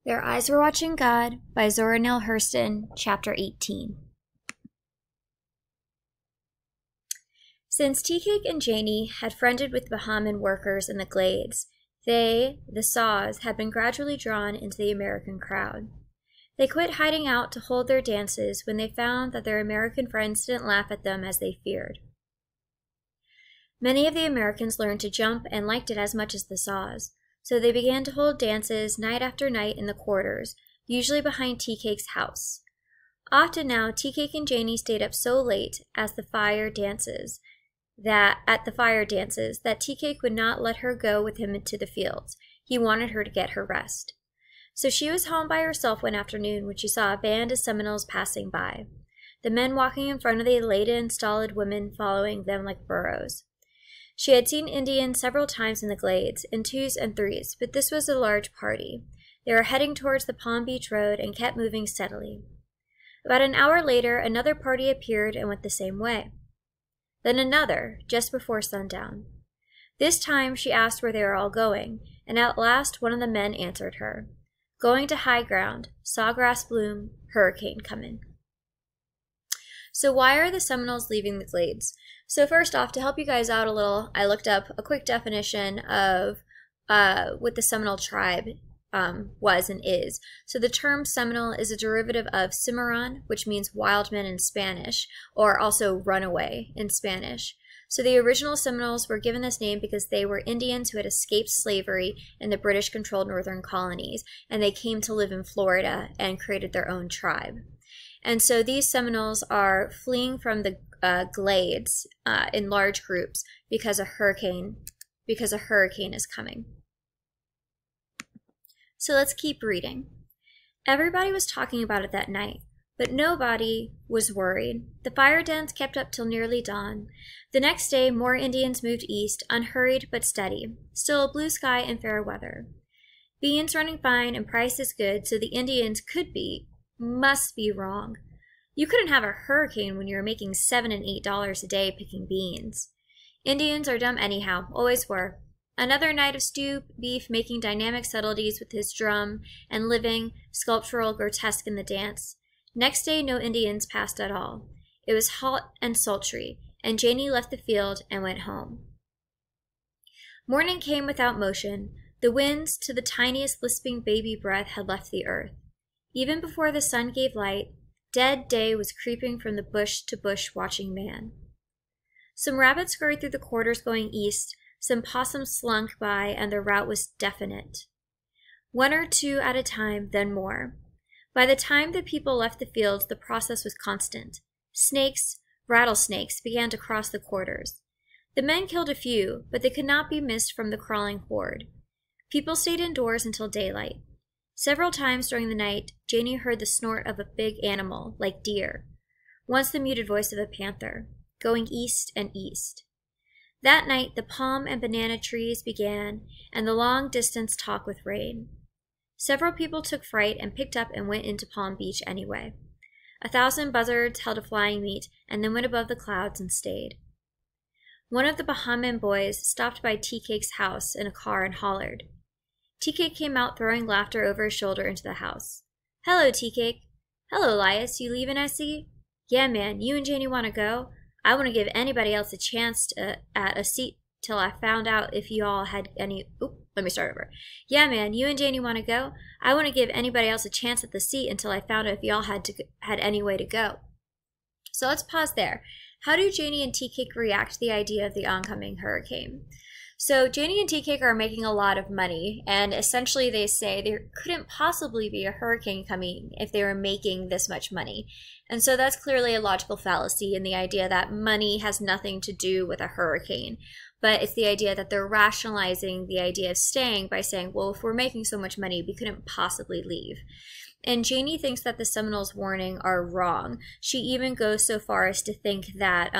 Their Eyes Were Watching God by Zora Neale Hurston, Chapter 18. Since Tea-Cake and Janie had friended with Bahamian workers in the glades, they, the Saws, had been gradually drawn into the American crowd. They quit hiding out to hold their dances when they found that their American friends didn't laugh at them as they feared. Many of the Americans learned to jump and liked it as much as the Saws, so they began to hold dances night after night in the quarters, usually behind Tea-Cake's house. Often now, Tea-Cake and Janie stayed up so late at the fire dances that Tea-Cake would not let her go with him into the fields. He wanted her to get her rest. So she was home by herself one afternoon when she saw a band of Seminoles passing by, the men walking in front of the laden, stolid women following them like burros. She had seen Indians several times in the glades, in twos and threes, but this was a large party. They were heading towards the Palm Beach Road and kept moving steadily. About an hour later, another party appeared and went the same way. Then another, just before sundown. This time she asked where they were all going, and at last one of the men answered her. Going to high ground, sawgrass bloom, hurricane comin'. So why are the Seminoles leaving the glades? So first off, to help you guys out a little, I looked up a quick definition of what the Seminole tribe was and is. So the term Seminole is a derivative of Cimarron, which means wild men in Spanish, or also runaway in Spanish. So the original Seminoles were given this name because they were Indians who had escaped slavery in the British-controlled northern colonies, and they came to live in Florida and created their own tribe. And so these Seminoles are fleeing from the glades in large groups because a hurricane is coming. So let's keep reading. Everybody was talking about it that night, but nobody was worried. The fire dance kept up till nearly dawn. The next day, more Indians moved east, unhurried but steady. Still a blue sky and fair weather. Beans running fine and prices good, so the Indians must be wrong. You couldn't have a hurricane when you were making $7 and $8 a day picking beans. Indians are dumb anyhow, always were. Another night of stew beef making dynamic subtleties with his drum and living, sculptural grotesque in the dance. Next day no Indians passed at all. It was hot and sultry, and Janie left the field and went home. Morning came without motion. The winds, to the tiniest lisping baby breath, had left the earth. Even before the sun gave light, dead day was creeping from the bush to bush watching man. Some rabbits scurried through the quarters going east, some possums slunk by, and their route was definite. One or two at a time, then more. By the time the people left the fields, the process was constant. Snakes, rattlesnakes, began to cross the quarters. The men killed a few, but they could not be missed from the crawling horde. People stayed indoors until daylight. Several times during the night, Janie heard the snort of a big animal, like deer. Once the muted voice of a panther, going east and east. That night, the palm and banana trees began, and the long-distance talk with rain. Several people took fright and picked up and went into Palm Beach anyway. 1,000 buzzards held a flying meet, and then went above the clouds and stayed. One of the Bahamian boys stopped by Tea-Cake's house in a car and hollered. Tea-Cake came out throwing laughter over his shoulder into the house. "Hello, Tea-Cake." "Hello, Elias. You leaving, I see?" "Yeah, man. You and Janie want to go? I wouldn't give anybody else a chance at a seat till I found out if you all had any..." Let me start over. "Yeah, man. You and Janie want to go? I wouldn't give anybody else a chance at the seat until I found out if y'all had any way to go." So let's pause there. How do Janie and Tea-Cake react to the idea of the oncoming hurricane? So Janie and Tea-Cake are making a lot of money, and essentially they say there couldn't possibly be a hurricane coming if they were making this much money. And so that's clearly a logical fallacy in the idea that money has nothing to do with a hurricane. But it's the idea that they're rationalizing the idea of staying by saying, well, if we're making so much money, we couldn't possibly leave. And Janie thinks that the Seminoles' warning are wrong. She even goes so far as to think that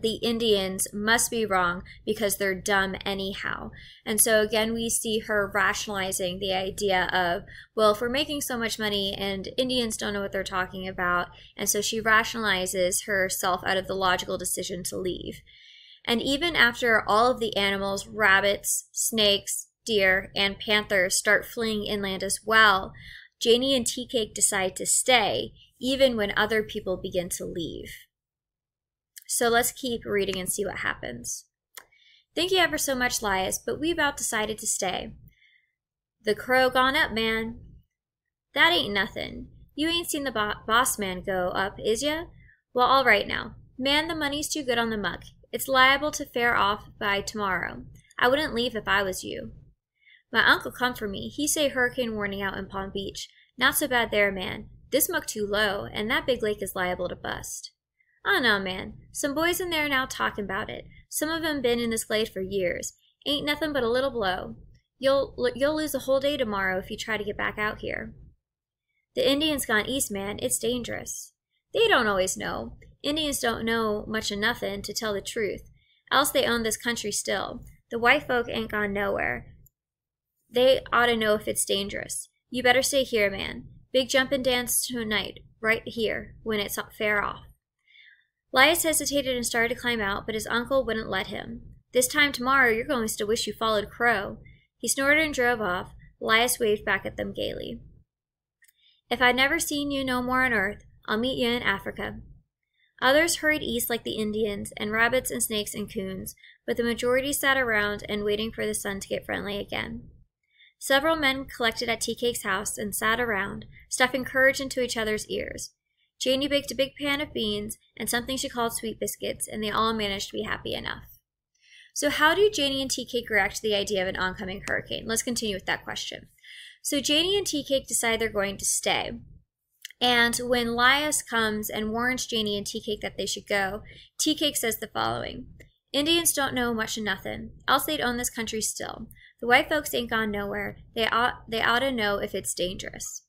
the Indians must be wrong because they're dumb anyhow. And so again, we see her rationalizing the idea of, well, if we're making so much money and Indians don't know what they're talking about, and so she rationalizes herself out of the logical decision to leave. And even after all of the animals, rabbits, snakes, deer, and panthers start fleeing inland as well, Janie and Tea Cake decide to stay, even when other people begin to leave. So let's keep reading and see what happens. Thank you ever so much, Lias, but we about decided to stay. The crow gone up, man. That ain't nothing. You ain't seen the boss man go up, is ya? Well, all right now. Man, the money's too good on the muck. It's liable to fare off by tomorrow. I wouldn't leave if I was you. My uncle come for me. He say hurricane warning out in Palm Beach. Not so bad there, man. This muck too low, and that big lake is liable to bust. Oh no, man. Some boys in there now talking about it. Some of 'em been in this glade for years. Ain't nothing but a little blow. You'll lose a whole day tomorrow if you try to get back out here. The Indians gone east, man. It's dangerous. They don't always know. Indians don't know much of nothing, to tell the truth. Else they own this country still. The white folk ain't gone nowhere. They ought to know if it's dangerous. You better stay here, man. Big jumpin' dance tonight, right here, when it's fair off. Lias hesitated and started to climb out, but his uncle wouldn't let him. This time tomorrow you're going to wish you followed Crow. He snorted and drove off. Lias waved back at them gaily. If I'd never seen you no more on earth, I'll meet you in Africa. Others hurried east like the Indians, and rabbits and snakes and coons, but the majority sat around and waiting for the sun to get friendly again. Several men collected at Tea Cake's house and sat around, stuffing courage into each other's ears. Janie baked a big pan of beans and something she called sweet biscuits, and they all managed to be happy enough. So how do Janie and Tea Cake react to the idea of an oncoming hurricane? Let's continue with that question. So Janie and Tea Cake decide they're going to stay. And when Lias comes and warns Janie and Tea Cake that they should go, Tea Cake says the following. Indians don't know much of nothing, else they'd own this country still. The white folks ain't gone nowhere. They ought to know if it's dangerous.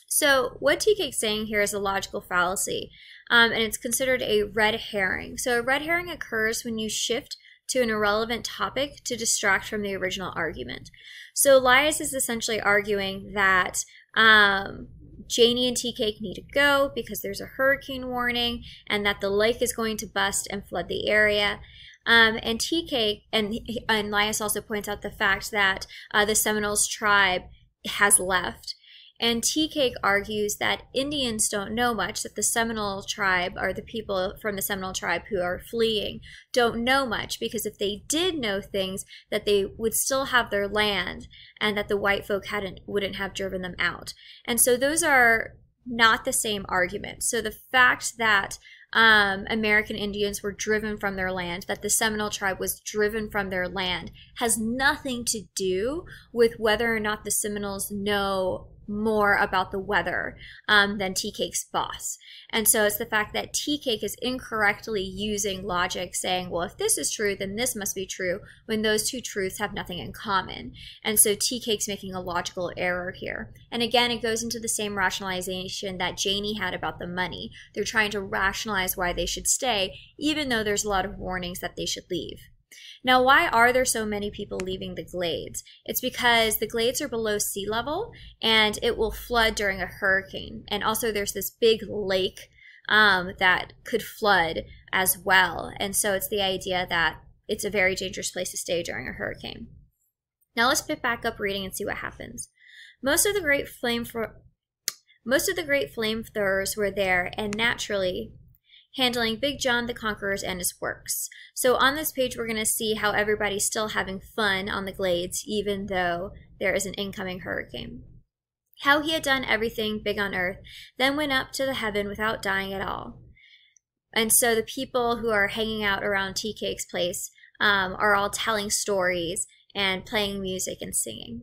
So what Tea Cake's saying here is a logical fallacy, and it's considered a red herring. So a red herring occurs when you shift to an irrelevant topic to distract from the original argument. So Lias is essentially arguing that Janie and Tea Cake need to go because there's a hurricane warning and that the lake is going to bust and flood the area. And Tea Cake and Lias also points out the fact that the Seminoles tribe has left. And Tea Cake argues that Indians don't know much, that the Seminole tribe, or the people from the Seminole tribe who are fleeing, don't know much, because if they did know things, that they would still have their land and that the white folk wouldn't have driven them out. And so those are not the same argument. So the fact that American Indians were driven from their land, that the Seminole tribe was driven from their land, has nothing to do with whether or not the Seminoles know more about the weather than Tea Cake's boss. And so it's the fact that Tea Cake is incorrectly using logic, saying, well, if this is true, then this must be true, when those two truths have nothing in common. And so Tea Cake's making a logical error here. And again, it goes into the same rationalization that Janie had about the money. They're trying to rationalize why they should stay, even though there's a lot of warnings that they should leave. Now, why are there so many people leaving the glades? It's because the glades are below sea level and it will flood during a hurricane. And also there's this big lake that could flood as well. And so it's the idea that it's a very dangerous place to stay during a hurricane. Now let's pick back up reading and see what happens. Most of the great flamethrowers were there, and naturally handling Big John the Conqueror and his works. So on this page, we're going to see how everybody's still having fun on the glades, even though there is an incoming hurricane. How he had done everything big on earth, then went up to the heaven without dying at all. And so the people who are hanging out around Tea Cake's place are all telling stories and playing music and singing.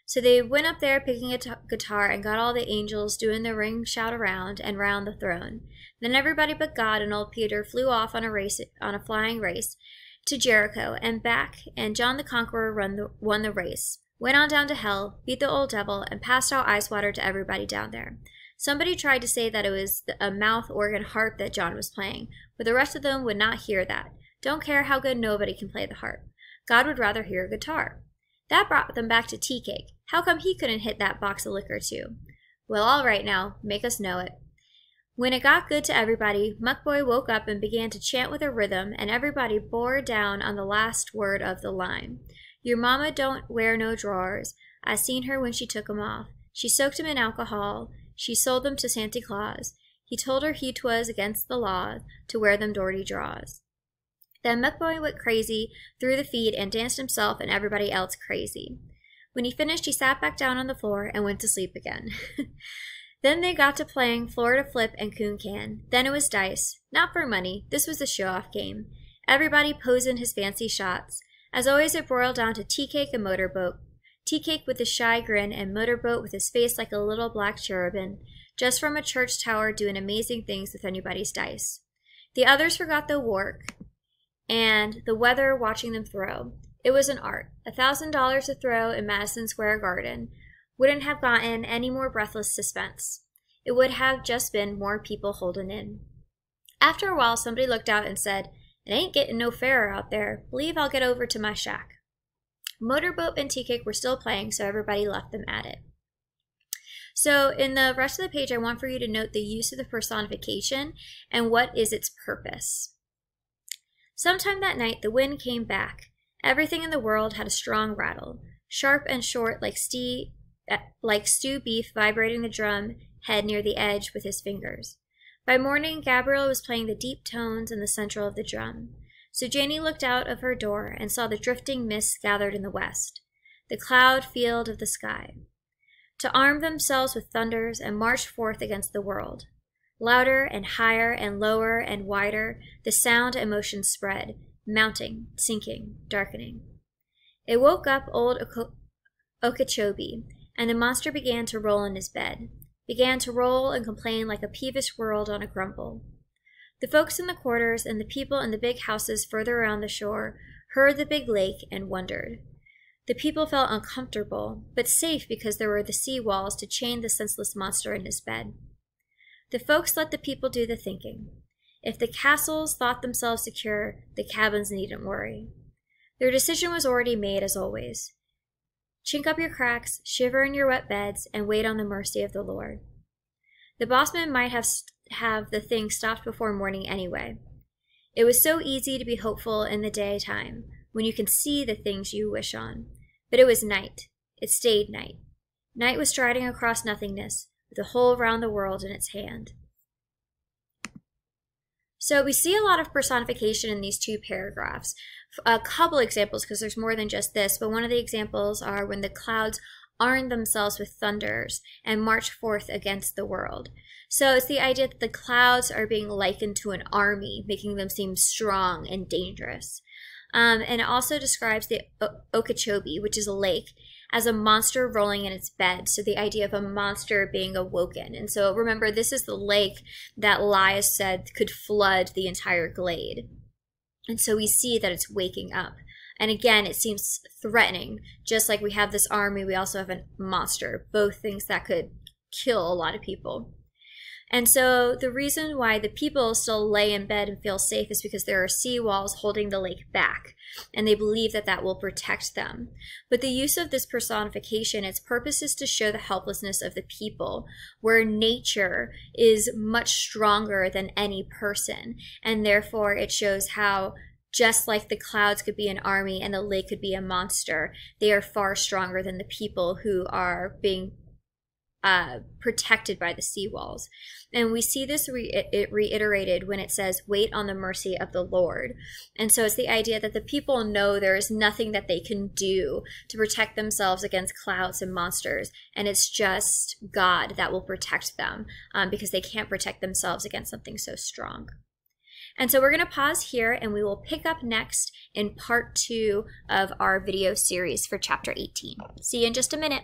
So they went up there picking a guitar and got all the angels doing the ring shout around and round the throne. Then everybody but God and old Peter flew off on a flying race to Jericho and back, and John the Conqueror won the race, went on down to hell, beat the old devil, and passed out ice water to everybody down there. Somebody tried to say that it was a mouth organ harp that John was playing, but the rest of them would not hear that. Don't care how good nobody can play the harp. God would rather hear a guitar. That brought them back to Tea Cake. How come he couldn't hit that box of liquor too? Well, all right now, make us know it. When it got good to everybody, Muckboy woke up and began to chant with a rhythm, and everybody bore down on the last word of the line. Your mama don't wear no drawers. I seen her when she took 'em off. She soaked 'em in alcohol. She sold them to Santa Claus. He told her he 'twas against the law to wear them dirty drawers. Then McBoy went crazy, threw the feed, and danced himself and everybody else crazy. When he finished, he sat back down on the floor and went to sleep again. Then they got to playing Florida Flip and Coon Can. Then it was dice. Not for money. This was a show-off game. Everybody posing his fancy shots. As always, it boiled down to tea cake and motorboat. Tea cake with a shy grin and motorboat with his face like a little black cherubim, just from a church tower doing amazing things with anybody's dice. The others forgot the work and the weather watching them throw. It was an art. $1,000 to throw in Madison Square Garden wouldn't have gotten any more breathless suspense. It would have just been more people holding in. After a while, somebody looked out and said, "It ain't getting no fairer out there. Believe I'll get over to my shack." Motorboat and tea cake were still playing, so everybody left them at it. So in the rest of the page, I want for you to note the use of the personification and what is its purpose. Sometime that night, the wind came back. Everything in the world had a strong rattle, sharp and short like stew beef vibrating the drum head near the edge with his fingers. By morning, Gabrielle was playing the deep tones in the central of the drum. So Janie looked out of her door and saw the drifting mists gathered in the west, the cloud field of the sky, to arm themselves with thunders and march forth against the world. Louder and higher and lower and wider, the sound and motion spread, mounting, sinking, darkening. It woke up old Okeechobee, and the monster began to roll in his bed, began to roll and complain like a peevish world on a grumble. The folks in the quarters and the people in the big houses further around the shore heard the big lake and wondered. The people felt uncomfortable, but safe because there were the sea walls to chain the senseless monster in his bed. The folks let the people do the thinking. If the castles thought themselves secure, the cabins needn't worry. Their decision was already made, as always. Chink up your cracks, shiver in your wet beds, and wait on the mercy of the Lord. The bossman might have the thing stopped before morning anyway. It was so easy to be hopeful in the daytime, when you can see the things you wish on. But it was night. It stayed night. Night was striding across nothingness, with the whole round the world in its hand. So we see a lot of personification in these two paragraphs. A couple examples, because there's more than just this, but one of the examples are when the clouds arm themselves with thunders and march forth against the world. So it's the idea that the clouds are being likened to an army, making them seem strong and dangerous. And it also describes the Okeechobee, which is a lake, as a monster rolling in its bed. So the idea of a monster being awoken. And so remember, this is the lake that Elias said could flood the entire glade. And so we see that it's waking up. And again, it seems threatening. Just like we have this army, we also have a monster. Both things that could kill a lot of people. And so the reason why the people still lay in bed and feel safe is because there are sea walls holding the lake back, and they believe that that will protect them. But the use of this personification, its purpose is to show the helplessness of the people, where nature is much stronger than any person, and therefore it shows how just like the clouds could be an army and the lake could be a monster, they are far stronger than the people who are being protected by the seawalls. And we see this reiterated when it says, wait on the mercy of the Lord. And so it's the idea that the people know there is nothing that they can do to protect themselves against clouds and monsters. And it's just God that will protect them because they can't protect themselves against something so strong. And so we're going to pause here and we will pick up next in part 2 of our video series for chapter 18. See you in just a minute.